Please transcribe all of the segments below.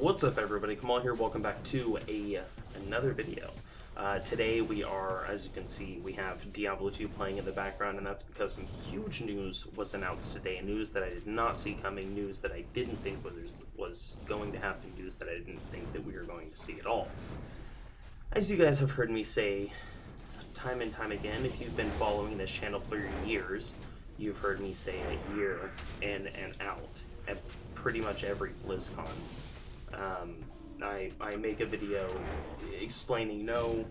What's up, everybody? Kamal here. Welcome back to another video. Today we are, as you can see, we have Diablo 2 playing in the background, and that's because some huge news was announced today. News that I did not see coming, news that I didn't think was going to happen, news that I didn't think that we were going to see at all. As you guys have heard me say time and time again, if you've been following this channel for years, you've heard me say it year in and out at pretty much every Blizzcon. I make a video explaining, no,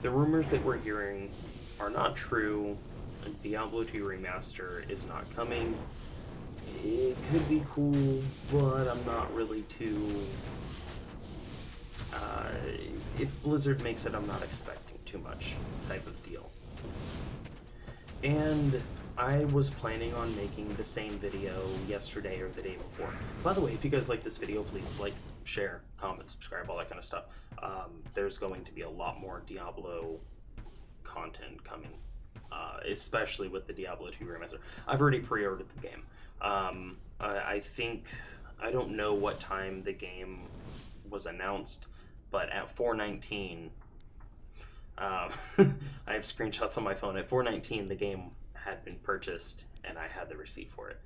the rumors that we're hearing are not true. Diablo 2 remaster is not coming. It could be cool, but I'm not really too... if Blizzard makes it, I'm not expecting too much type of deal. And I was planning on making the same video yesterday or the day before. By the way, if you guys like this video, please like, share, comment, subscribe, all that kind of stuff. There's going to be a lot more Diablo content coming, especially with the Diablo 2 remaster. I've already pre-ordered the game. I think, I don't know what time the game was announced, but at 4:19, I have screenshots on my phone. At 4:19, the game had been purchased, and I had the receipt for it.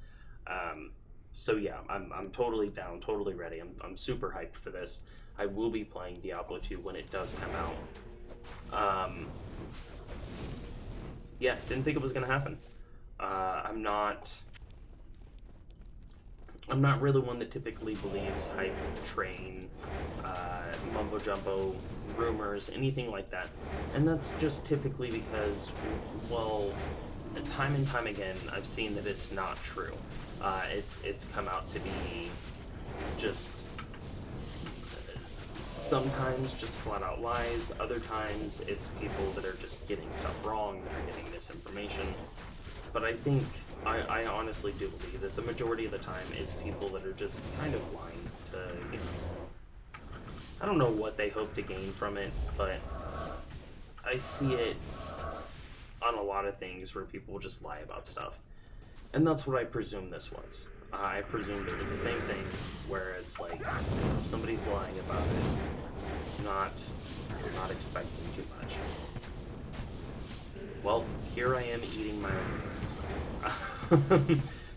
So yeah, I'm totally down, totally ready. I'm super hyped for this. I will be playing Diablo 2 when it does come out. Yeah, didn't think it was gonna happen. I'm not really one that typically believes hype train, mumbo jumbo, rumors, anything like that. And that's just typically because, well, time and time again, I've seen that it's not true. It's come out to be just sometimes just flat out lies. Other times it's people that are just getting stuff wrong, that are getting misinformation. But I think, I honestly do believe that the majority of the time it's people that are just kind of lying to, you know, I don't know what they hope to gain from it, but I see it on a lot of things where people just lie about stuff. And that's what I presume this was. I presumed it was the same thing, where it's like, somebody's lying about it, not expecting too much. Well, here I am eating my own words.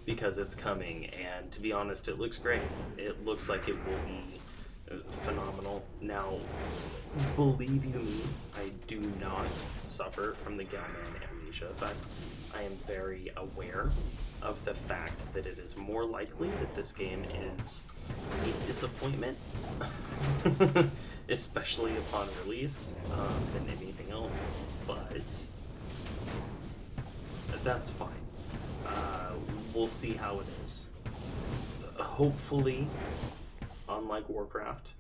Because it's coming, and to be honest, it looks great. It looks like it will be phenomenal. Now, believe you me, I do not suffer from the Galman amnesia effect. I am very aware of the fact that it is more likely that this game is a disappointment, especially upon release, than anything else, but that's fine. We'll see how it is. Hopefully, unlike Warcraft,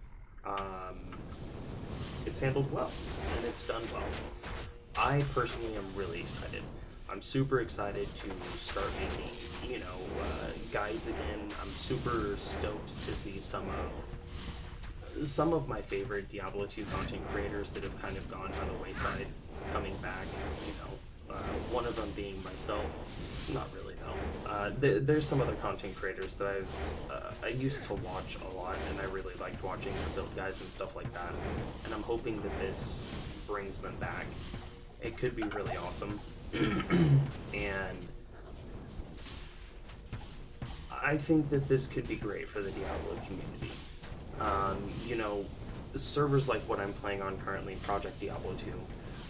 it's handled well, and it's done well. I personally am really excited. I'm super excited to start making, you know, guides again. I'm super stoked to see some of my favorite Diablo 2 content creators that have kind of gone by the wayside coming back, you know. One of them being myself. Not really, though. There's some other content creators that I used to watch a lot, and I really liked watching their build guides and stuff like that. And I'm hoping that this brings them back. It could be really awesome. And I think that this could be great for the Diablo community. You know, servers like what I'm playing on currently, Project Diablo 2,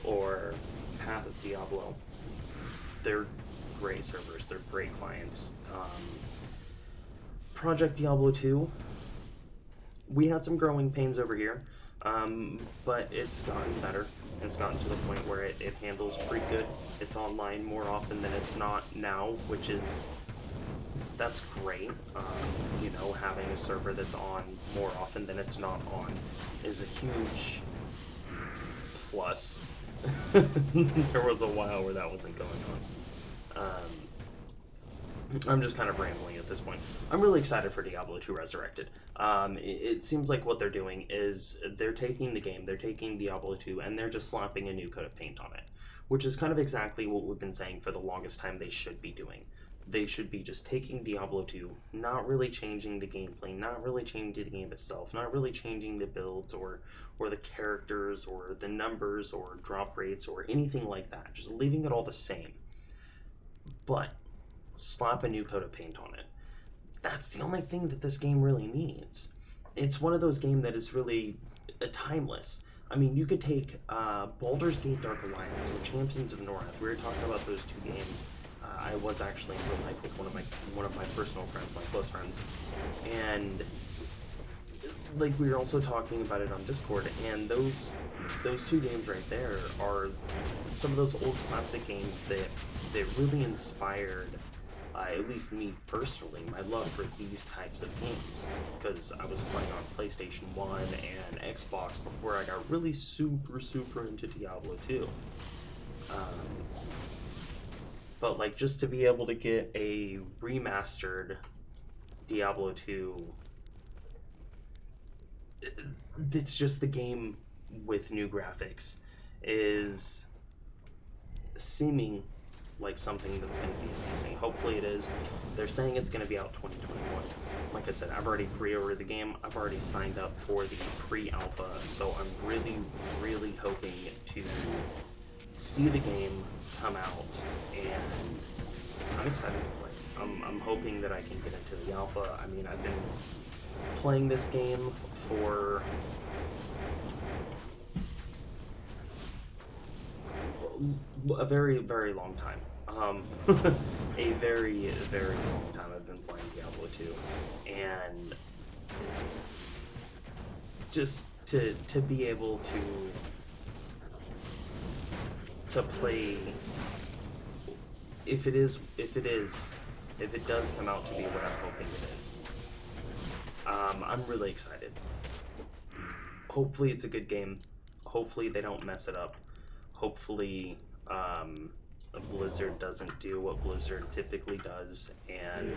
or Path of Diablo, they're great servers, they're great clients. Project Diablo 2, we had some growing pains over here, but it's gotten better. It's gotten to the point where it handles pretty good. It's online more often than it's not now, which is, that's great. You know, having a server that's on more often than it's not on is a huge plus. There was a while where that wasn't going on. I'm just kind of rambling at this point. I'm really excited for Diablo 2 Resurrected. It seems like what they're doing is they're taking the game, they're taking Diablo 2, and they're just slapping a new coat of paint on it, which is kind of exactly what we've been saying for the longest time they should be doing. they should be just taking Diablo 2, not really changing the gameplay, not really changing the game itself, not really changing the builds or the characters or the numbers or drop rates or anything like that. Just leaving it all the same. But slap a new coat of paint on it. That's the only thing that this game really needs. It's one of those games that is really timeless. I mean, you could take Baldur's Gate Dark Alliance or Champions of North. We were talking about those two games. I was actually in real life with one of my personal friends, my close friends, and like we were also talking about it on Discord. And those two games right there are some of those old classic games that really inspired. At least me personally, my love for these types of games, because I was playing on PlayStation 1 and Xbox before I got really super into Diablo 2. But like, just to be able to get a remastered Diablo 2, it's just the game with new graphics, is seeming like something that's going to be amazing. Hopefully it is. They're saying it's going to be out 2021. Like I said, I've already pre-ordered the game. I've already signed up for the pre-alpha, so I'm really hoping to see the game come out, and I'm excited to play. I'm hoping that I can get into the alpha. I mean, I've been playing this game for a very long time. A very long time I've been playing Diablo 2, and just to be able to play, if it does come out to be what I'm hoping it is, I'm really excited. Hopefully it's a good game. Hopefully they don't mess it up. Hopefully Blizzard doesn't do what Blizzard typically does, and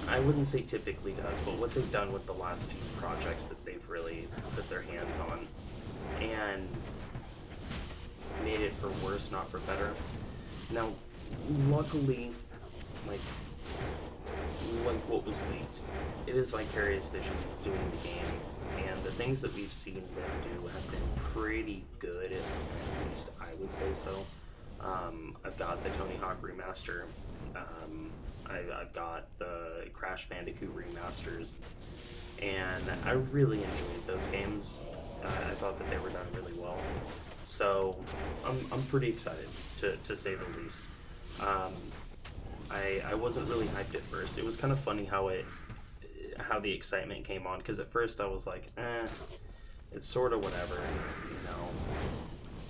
I wouldn't say typically does, but what they've done with the last few projects that they've really put their hands on and made it for worse, not for better. Now, luckily, like what was leaked, it is Vicarious Vision doing the game, and the things that we've seen them do have been pretty good, at least I would say so. I've got the Tony Hawk remaster. I've got the Crash Bandicoot remasters, and I really enjoyed those games. I thought that they were done really well. So I'm pretty excited, to say the least. I wasn't really hyped at first. It was kind of funny how the excitement came on, because at first I was like, it's sort of whatever, you know.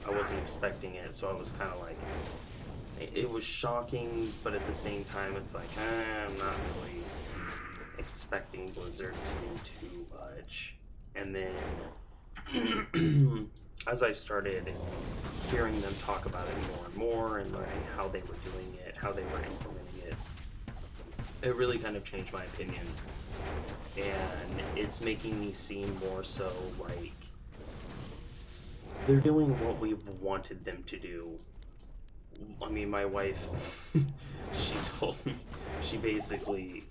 I wasn't expecting it, so I was kind of like, it was shocking, but at the same time it's like, I'm not really expecting Blizzard to do too much. And then as I started hearing them talk about it more and more, and learning how they were doing it, how they were implementing it, it really kind of changed my opinion. And it's making me seem more so like they're doing what we've wanted them to do. I mean, my wife, she told me, she basically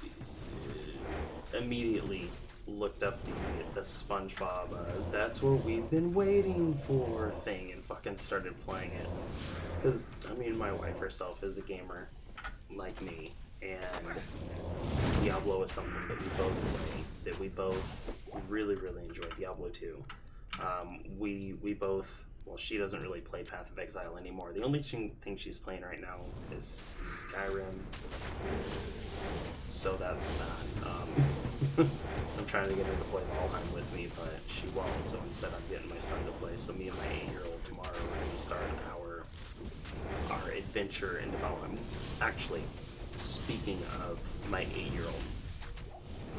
immediately looked up the SpongeBob, that's what we've been waiting for thing, and fucking started playing it. Because, I mean, my wife herself is a gamer like me, and Diablo is something that we both play, that we both really enjoy. Diablo 2. We both, well, she doesn't really play Path of Exile anymore. The only thing she's playing right now is Skyrim. So that's that. I'm trying to get her to play Valheim with me, but she won't, so instead I'm getting my son to play. So me and my 8-year-old tomorrow are going to start our adventure into Valheim. Actually, speaking of my 8-year-old,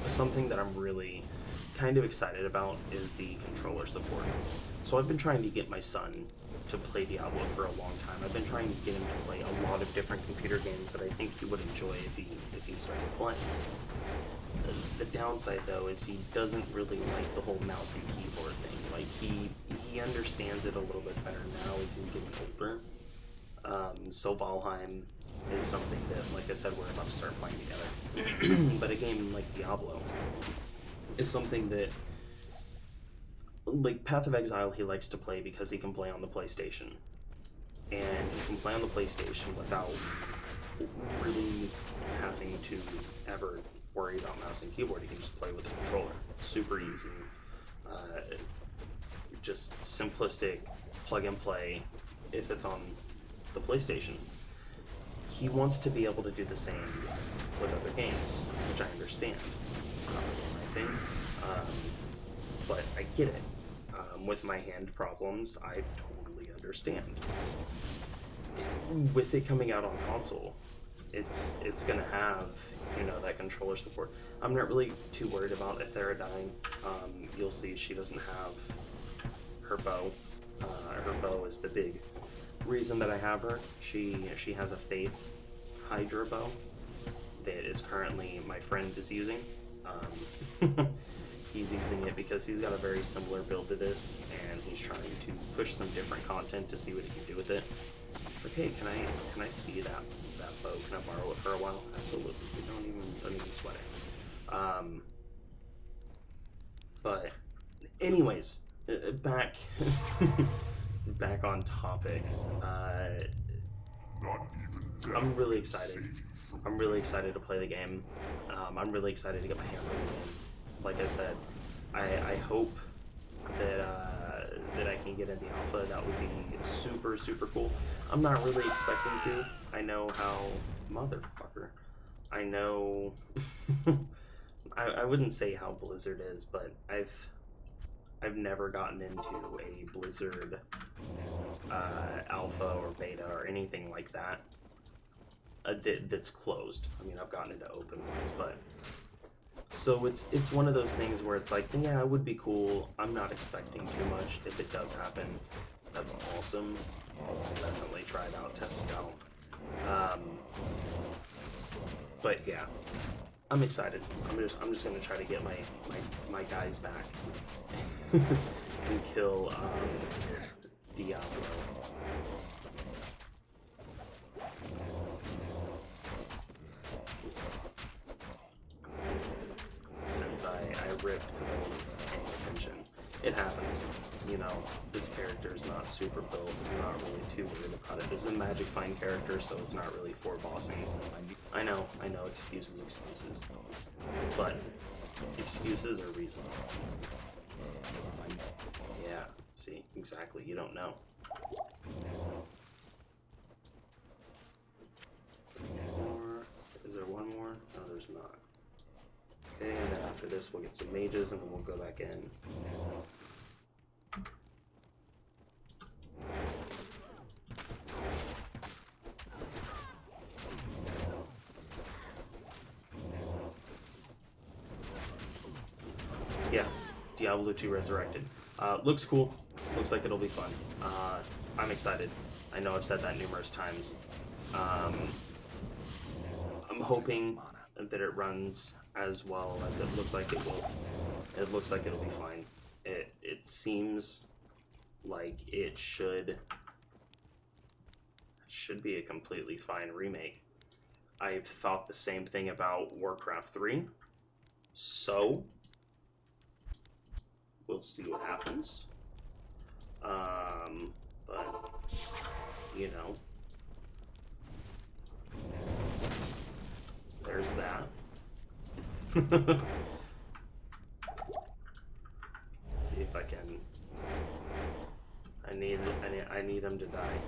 something that I'm really kind of excited about is the controller support. So I've been trying to get my son to play Diablo for a long time. I've been trying to get him to play a lot of different computer games that I think he would enjoy if he started playing. The downside though is he doesn't really like the whole mouse and keyboard thing. Like he understands it a little bit better now as he's getting older. So Valheim is something that, like I said, we're about to start playing together. But a game like Diablo is something that, like Path of Exile, he likes to play because he can play on the PlayStation. And he can play on the PlayStation without really having to ever worry about mouse and keyboard. He can just play with a controller. Super easy. Just simplistic plug and play if it's on the PlayStation. He wants to be able to do the same with other games, which I understand. It's not really my thing, but I get it. With my hand problems, I totally understand. With it coming out on console, it's gonna have, you know, that controller support. I'm not really too worried about Ethera dying. You'll see she doesn't have her bow. Her bow is the big reason that I have her. She has a Faith Hydra bow that is currently my friend is using. He's using it because he's got a very similar build to this, and he's trying to push some different content to see what he can do with it. It's like, hey, can I see that bow? Can I borrow it for a while? Absolutely. Don't even sweat it. But anyways, back on topic. I'm really excited. I'm really excited to play the game. I'm really excited to get my hands on the game. Like I said, I hope that that I can get in the alpha. That would be super, super cool. I'm not really expecting to. I know how... Motherfucker. I know... I wouldn't say how Blizzard is, but I've never gotten into a Blizzard alpha or beta or anything like that that's closed. I mean, I've gotten into open ones, but... So it's one of those things where it's like, yeah, it would be cool. I'm not expecting too much. If it does happen, that's awesome. I'll definitely try it out, test it out. But yeah, I'm excited. I'm just gonna try to get my guys back and kill Diablo. Since I ripped because I wasn't paying attention. It happens. You know, this character is not super built. I'm not really too worried about it. This is a Magic Find character, so it's not really for bossing. I know, excuses. But excuses are reasons. Yeah, see, exactly, you don't know. Is there one more? No, there's not. Okay, and then after this we'll get some mages and then we'll go back in. Yeah, Diablo 2 Resurrected. Looks cool. Looks like it'll be fun. I'm excited. I know I've said that numerous times. I'm hoping that it runs as well as it looks like it will. It looks like it'll be fine. It seems like it should be a completely fine remake. I've thought the same thing about Warcraft 3, so we'll see what happens. But you know, there's that. Let's see if I can. I need him to die.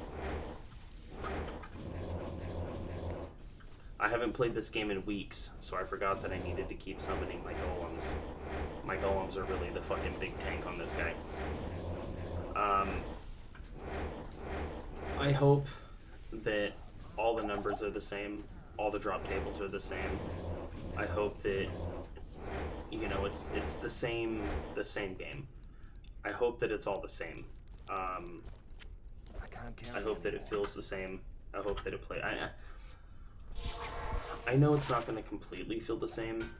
I haven't played this game in weeks, so I forgot that I needed to keep summoning my golems. My golems are really the fucking big tank on this guy. I hope that all the numbers are the same, all the drop tables are the same. I hope that, you know, it's the same game. I hope that it's all the same. I hope that it feels the same. I hope that it I know it's not going to completely feel the same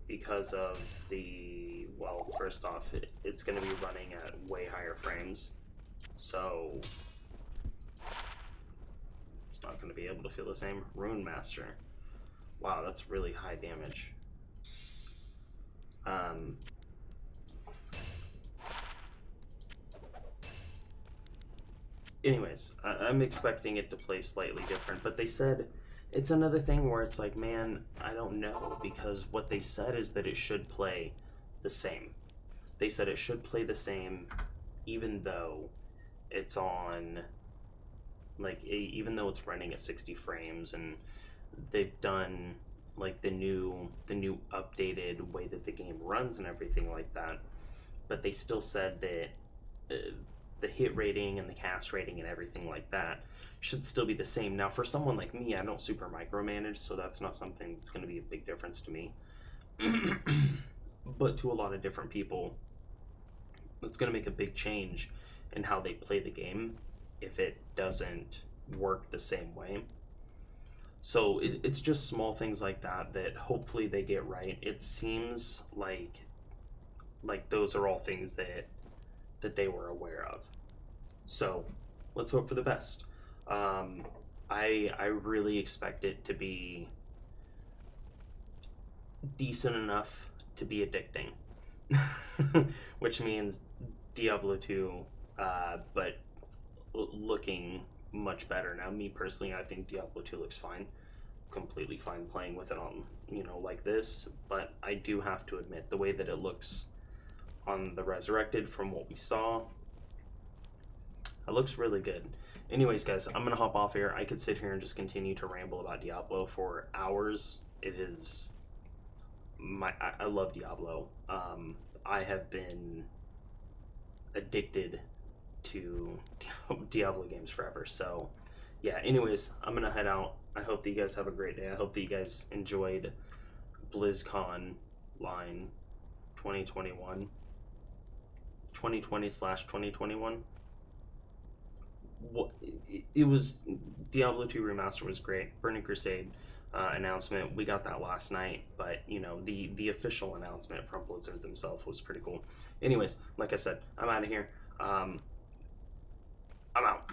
because of the, well, first off, it's going to be running at way higher frames. So not going to be able to feel the same. Rune Master. Wow, that's really high damage. Anyways, I'm expecting it to play slightly different, but they said it's another thing where it's like, man, I don't know, because what they said is that it should play the same. They said it should play the same, even though it's on, like, even though it's running at 60 frames, and they've done like the new updated way that the game runs and everything like that, but they still said that the hit rating and the cast rating and everything like that should still be the same. Now, for someone like me, I don't super micromanage, so that's not something that's going to be a big difference to me. But to a lot of different people, it's going to make a big change in how they play the game if it doesn't work the same way. So it's just small things like that that hopefully they get right. It seems like those are all things that they were aware of. So let's hope for the best. I really expect it to be decent enough to be addicting, which means Diablo 2, but looking much better. Now, me personally, I think Diablo 2 looks fine. Completely fine playing with it on, like this, but I do have to admit, the way that it looks on the Resurrected from what we saw, it looks really good. Anyways, guys, I'm gonna hop off here. I could sit here and just continue to ramble about Diablo for hours. It is I love Diablo. I have been addicted to Diablo games forever. So yeah, anyways, I'm gonna head out. I hope that you guys have a great day. I hope that you guys enjoyed Blizzconline 2021. 2020/2021. What it was, Diablo 2 remaster was great. Burning Crusade announcement, we got that last night, but the official announcement from Blizzard themselves was pretty cool. Anyways, like I said, I'm out of here. I'm out.